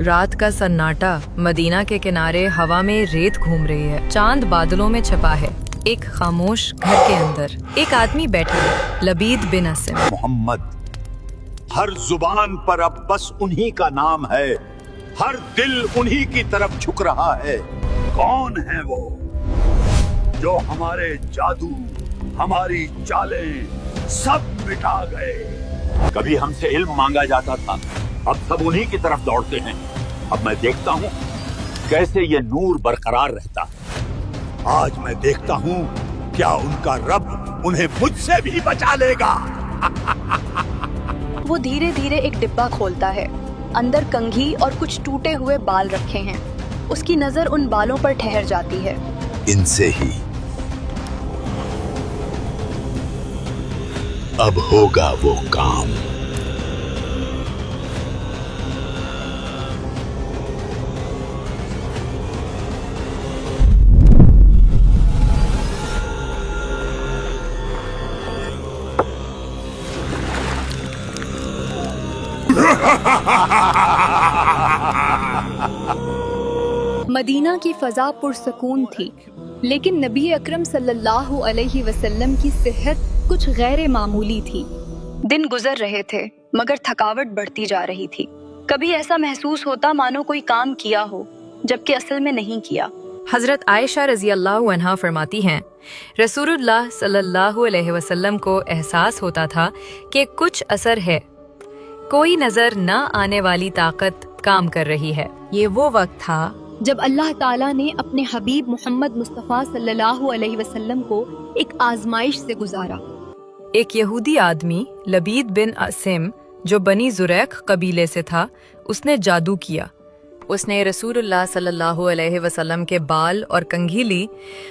رات کا سناٹا، مدینہ کے کنارے ہوا میں ریت گھوم رہی ہے، چاند بادلوں میں چھپا ہے۔ ایک خاموش گھر کے اندر ایک آدمی بیٹھا ہے، لبید بن عاصم۔ محمد، ہر زبان پر اب بس انہی کا نام ہے، ہر دل انہی کی طرف جھک رہا ہے۔ کون ہے وہ جو ہمارے جادو، ہماری چالیں سب مٹا گئے؟ کبھی ہم سے علم مانگا جاتا تھا، اب سب انہی کی طرف دوڑتے ہیں۔ اب میں دیکھتا ہوں کیسے یہ نور برقرار رہتا ہے۔ آج میں دیکھتا ہوں کیا ان کا رب انہیں مجھ سے بھی بچا لے گا۔ وہ دھیرے دھیرے ایک ڈبہ کھولتا ہے، اندر کنگھی اور کچھ ٹوٹے ہوئے بال رکھے ہیں۔ اس کی نظر ان بالوں پر ٹھہر جاتی ہے۔ ان سے ہی اب ہوگا وہ کام۔ مدینہ کی فضا پرسکون تھی، لیکن نبی اکرم صلی اللہ علیہ وسلم کی صحت کچھ غیر معمولی تھی۔ دن گزر رہے تھے مگر تھکاوٹ بڑھتی جا رہی تھی۔ کبھی ایسا محسوس ہوتا مانو کوئی کام کیا ہو جبکہ اصل میں نہیں کیا۔ حضرت عائشہ رضی اللہ عنہا فرماتی ہیں، رسول اللہ صلی اللہ علیہ وسلم کو احساس ہوتا تھا کہ کچھ اثر ہے، کوئی نظر نہ آنے والی طاقت کام کر رہی ہے۔ یہ وہ وقت تھا جب اللہ تعالیٰ نے اپنے حبیب محمد مصطفیٰ صلی اللہ علیہ وسلم کو ایک آزمائش سے گزارا۔ ایک یہودی آدمی لبید بن عاصم جو بنی زریق قبیلے سے تھا، اس نے جادو کیا۔ اس نے رسول اللہ صلی اللہ علیہ وسلم کے بال اور کنگھی لی،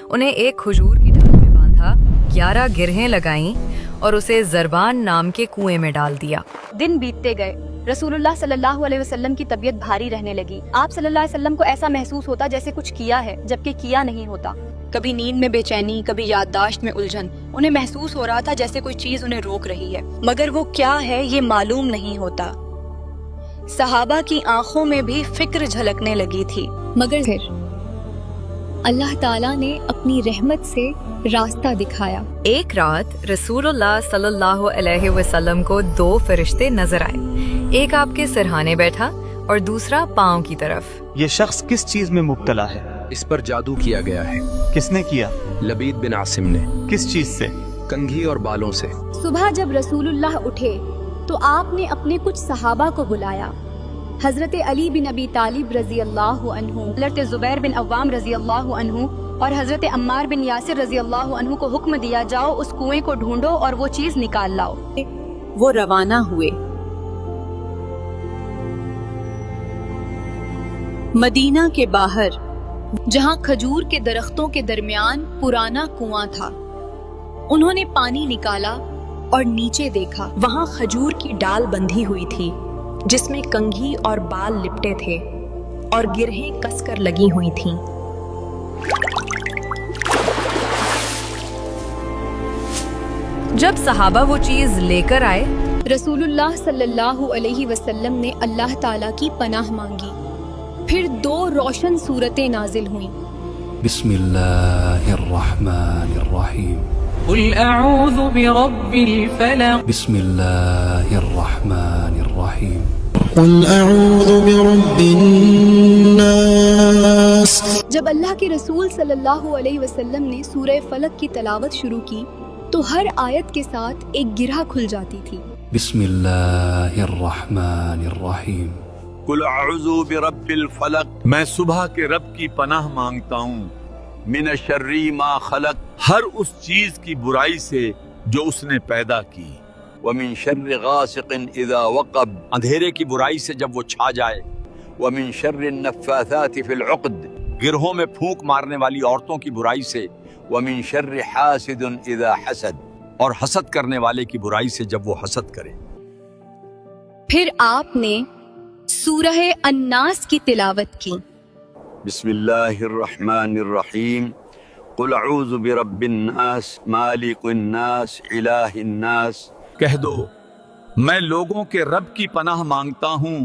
انہیں ایک کھجور کی ڈال میں باندھا، 11 گرہیں لگائیں اور اسے زربان نام کے کنویں میں ڈال دیا۔ دن بیتتے گئے، رسول اللہ صلی اللہ علیہ وسلم کی طبیعت بھاری رہنے لگی۔ آپ صلی اللہ علیہ وسلم کو ایسا محسوس ہوتا جیسے کچھ کیا ہے جبکہ کیا نہیں ہوتا۔ کبھی نیند میں بے چینی، کبھی یادداشت میں الجھن۔ انہیں محسوس ہو رہا تھا جیسے کوئی چیز انہیں روک رہی ہے، مگر وہ کیا ہے یہ معلوم نہیں ہوتا۔ صحابہ کی آنکھوں میں بھی فکر جھلکنے لگی تھی، مگر پھر اللہ تعالیٰ نے اپنی رحمت سے راستہ دکھایا۔ ایک رات رسول اللہ صلی اللہ علیہ وسلم کو 2 فرشتے نظر آئے، ایک آپ کے سرہانے بیٹھا اور دوسرا پاؤں کی طرف۔ یہ شخص کس چیز میں مبتلا ہے؟ اس پر جادو کیا گیا ہے۔ کس نے کیا؟ لبید بن عاصم نے۔ کس چیز سے؟ کنگھی اور بالوں سے۔ صبح جب رسول اللہ اٹھے تو آپ نے اپنے کچھ صحابہ کو بلایا۔ حضرت علی بن ابی طالب رضی اللہ عنہ، حضرت زبیر بن عوام رضی اللہ عنہ اور حضرت عمار بن یاسر رضی اللہ عنہ کو حکم دیا، جاؤ اس کنویں کو ڈھونڈو اور وہ چیز نکال لاؤ۔ وہ روانہ ہوئے۔ مدینہ کے باہر جہاں کھجور کے درختوں کے درمیان پرانا کنواں تھا، انہوں نے پانی نکالا اور نیچے دیکھا۔ وہاں کھجور کی ڈال بندھی ہوئی تھی جس میں کنگھی اور بال لپٹے تھے اور گرہیں کس کر لگی ہوئی تھیں۔ جب صحابہ وہ چیز لے کر آئے، رسول اللہ صلی اللہ علیہ وسلم نے اللہ تعالیٰ کی پناہ مانگی۔ پھر 2 روشن صورتیں نازل ہوئیں۔ بسم اللہ الرحمن الرحیم۔ قل اعوذ برب الفلق۔ بسم اللہ الرحمن الرحیم۔ قل اعوذ برب الناس۔ جب اللہ کے رسول صلی اللہ علیہ وسلم نے سورہ فلق کی تلاوت شروع کی تو ہر آیت کے ساتھ ایک گرہ کھل جاتی تھی۔ بسم اللہ الرحمن الرحیم۔ قل اعوذ برب الفلق، میں صبح کے رب کی پناہ مانگتا ہوں، من شر ما خلق، ہر اس چیز کی برائی سے جو اس نے پیدا کی، ومن شر غاسق اذا وقب، اندھیرے کی برائی سے جب وہ چھا جائے، ومن شر النفاثات فی العقد، گرہوں میں پھونک مارنے والی عورتوں کی برائی سے، ومن شر حاسد اذا حسد، اور حسد کرنے والے کی برائی سے جب وہ حسد کرے۔ پھر آپ نے سورہ الناس کی تلاوت کی۔ بسم اللہ الرحمن الرحیم۔ قل اعوذ برب الناس مالک الناس الہ الناس، کہہ دو میں لوگوں کے رب کی پناہ مانگتا ہوں،